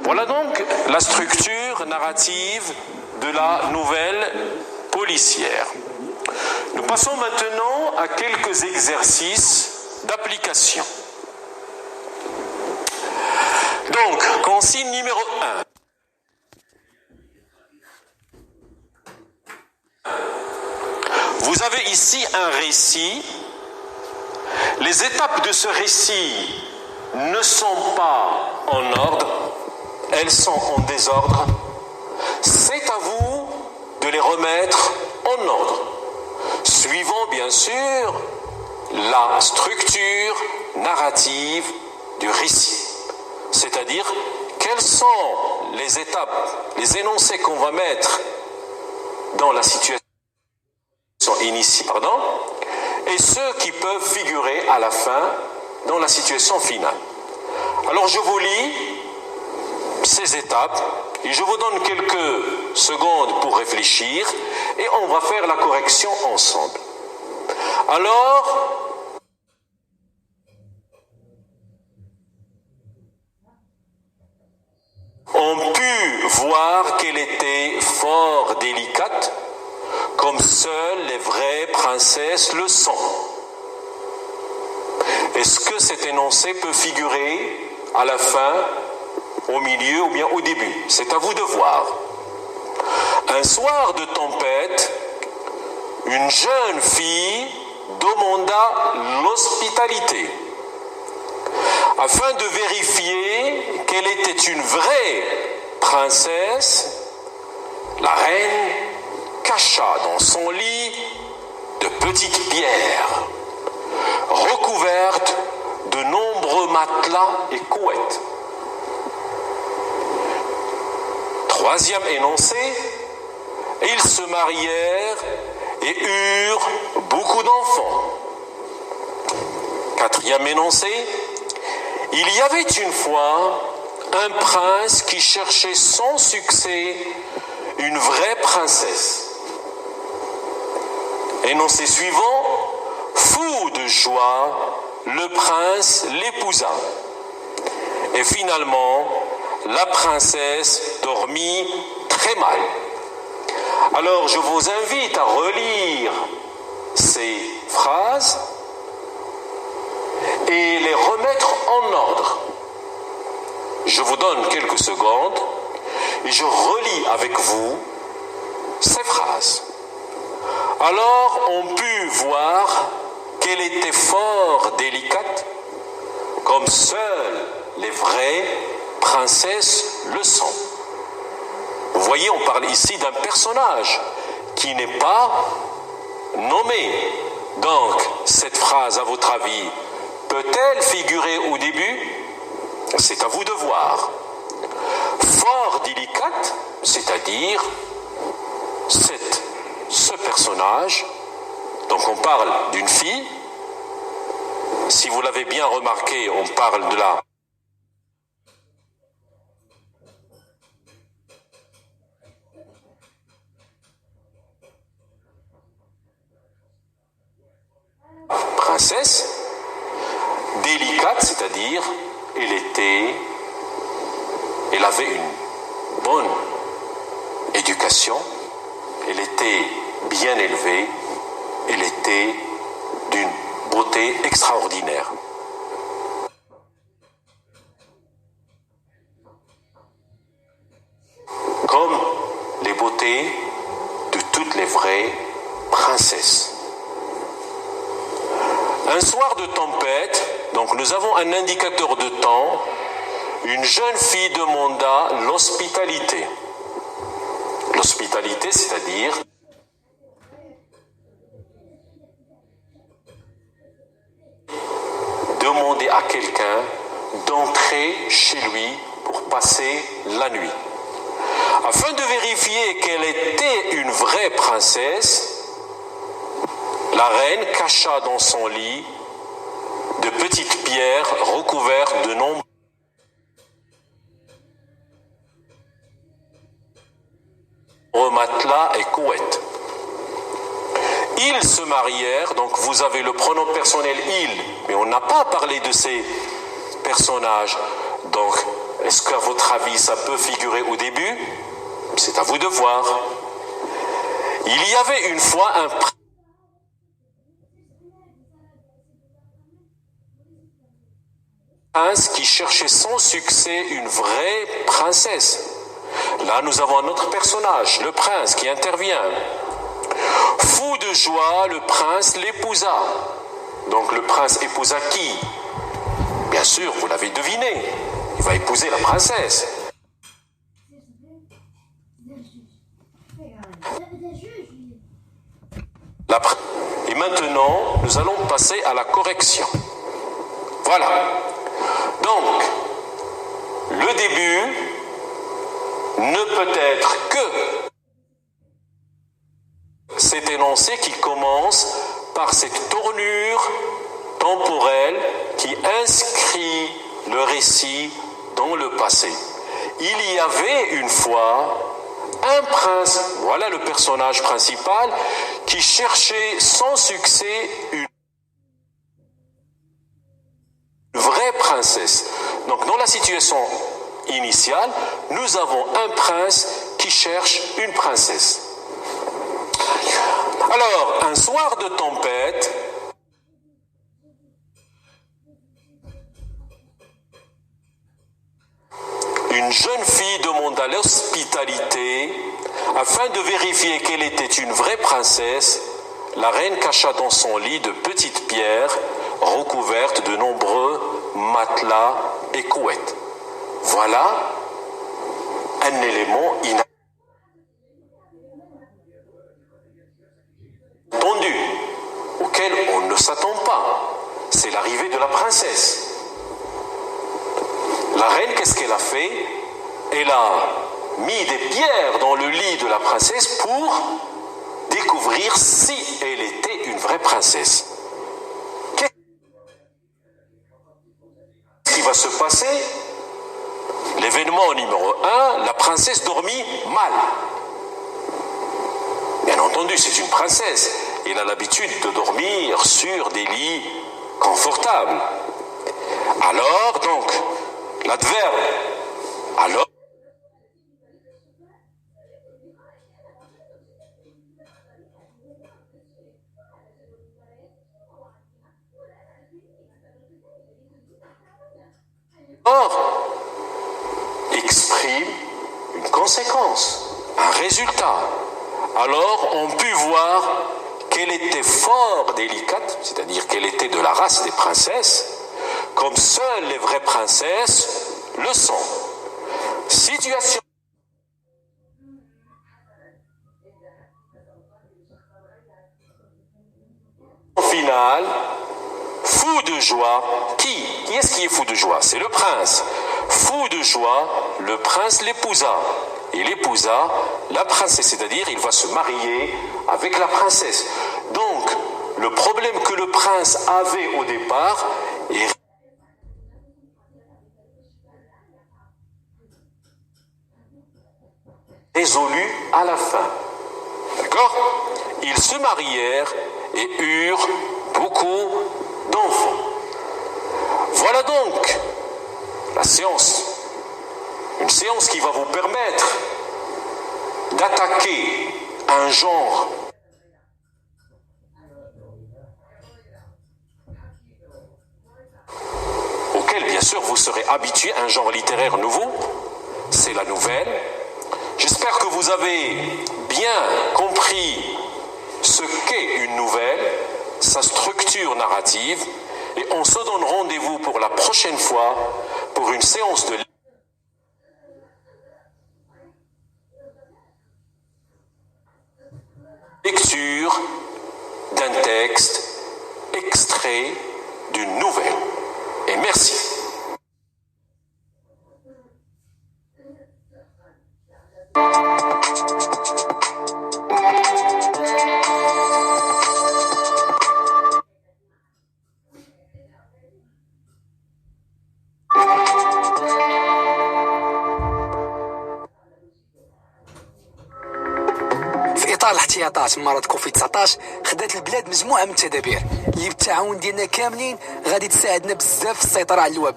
Voilà donc la structure narrative de la nouvelle policière. Nous passons maintenant à quelques exercices d'application. Donc, consigne numéro 1. Vous avez ici un récit. Les étapes de ce récit ne sont pas en ordre, elles sont en désordre. C'est à vous de les remettre en ordre, suivant bien sûr la structure narrative du récit. C'est-à-dire, quelles sont les étapes, les énoncés qu'on va mettre dans la situation initiale, et ceux qui peuvent figurer à la fin dans la situation finale. Alors je vous lis ces étapes et je vous donne quelques secondes pour réfléchir et on va faire la correction ensemble. Alors, on put voir qu'elle était fort délicate, comme seules les vraies princesses le sont. Est-ce que cet énoncé peut figurer à la fin, au milieu ou bien au début? C'est à vous de voir. Un soir de tempête, une jeune fille demanda l'hospitalité. Afin de vérifier qu'elle était une vraie princesse, la reine cacha dans son lit de petites pierres, recouvertes de nombreux matelas et couettes. Troisième énoncé, ils se marièrent et eurent beaucoup d'enfants. Quatrième énoncé, il y avait une fois un prince qui cherchait sans succès une vraie princesse. Énoncé suivant, fou de joie, le prince l'épousa. Et finalement, la princesse dormit très mal. Alors, je vous invite à relire ces phrases et les remettre en ordre. Je vous donne quelques secondes et je relis avec vous ces phrases. Alors, on put voir qu'elle était fort délicate, comme seules les vraies princesses le sont. Vous voyez, on parle ici d'un personnage qui n'est pas nommé. Donc, cette phrase, à votre avis, peut-elle figurer au début? C'est à vous de voir. Fort délicate, c'est-à-dire ce personnage, donc on parle d'une fille. Si vous l'avez bien remarqué, on parle de la princesse. Délicate, c'est-à-dire elle avait une bonne éducation, elle était bien élevée, elle était d'une beauté extraordinaire. Comme les beautés de toutes les vraies princesses. Un soir de tempête, donc nous avons un indicateur de temps, une jeune fille demanda l'hospitalité. L'hospitalité, c'est-à-dire demander à quelqu'un d'entrer chez lui pour passer la nuit. Afin de vérifier qu'elle était une vraie princesse, la reine cacha dans son lit de petites pierres recouvertes de nombreux matelas et couettes. Ils se marièrent, donc vous avez le pronom personnel « il », mais on n'a pas parlé de ces personnages. Donc, Est-ce qu'à votre avis, ça peut figurer au début? C'est à vous de voir. Il y avait une fois un prince qui cherchait sans succès une vraie princesse. Là, nous avons un autre personnage, le prince, qui intervient. Fou de joie, le prince l'épousa. Donc le prince épousa qui? Bien sûr, vous l'avez deviné. Il va épouser la princesse. Et maintenant, nous allons passer à la correction. Voilà. Donc, le début ne peut être que cet énoncé qui commence par cette tournure temporelle qui inscrit le récit dans le passé. Il y avait une fois un prince, voilà le personnage principal, qui cherchait sans succès une vraie princesse. Donc dans la situation initiale, nous avons un prince qui cherche une princesse. Alors, un soir de tempête, une jeune fille demanda l'hospitalité afin de vérifier qu'elle était une vraie princesse. La reine cacha dans son lit de petites pierres recouvertes de nombreux matelas et couettes. Voilà un élément inattendu auquel on ne s'attend pas. C'est l'arrivée de la princesse. La reine, qu'est-ce qu'elle a fait? Elle a mis des pierres dans le lit de la princesse pour découvrir si elle était une vraie princesse. Qu'est-ce qui va se passer? L'événement numéro 1, la princesse dormit mal. Bien entendu, c'est une princesse. Elle a l'habitude de dormir sur des lits confortables. Alors, donc, l'adverbe, alors, exprime une conséquence, un résultat. Alors, on put voir qu'elle était fort délicate, c'est-à-dire qu'elle était de la race des princesses, comme seules les vraies princesses le sont. Situation finale, fou de joie. Qui est-ce qui est fou de joie? C'est le prince. Fou de joie, le prince l'épousa. Il épousa la princesse, c'est-à-dire il va se marier avec la princesse. Donc, le problème que le prince avait au départ est résolu à la fin. D'accord? Ils se marièrent et eurent beaucoup d'enfants. Voilà donc la séance. Une séance qui va vous permettre d'attaquer un genre auquel, bien sûr, vous serez habitué, un genre littéraire nouveau, c'est la nouvelle. J'espère que vous avez bien compris ce qu'est une nouvelle, sa structure narrative, et on se donne rendez-vous pour la prochaine fois pour une séance de lecture d'un texte extrait d'une nouvelle. Et merci. في اطار الاحتياطات من مرض كوفيد 19 خدات البلاد مجموعه من التدابير اللي بالتعاون ديالنا كاملين غادي تساعدنا بزاف في السيطره على الوباء.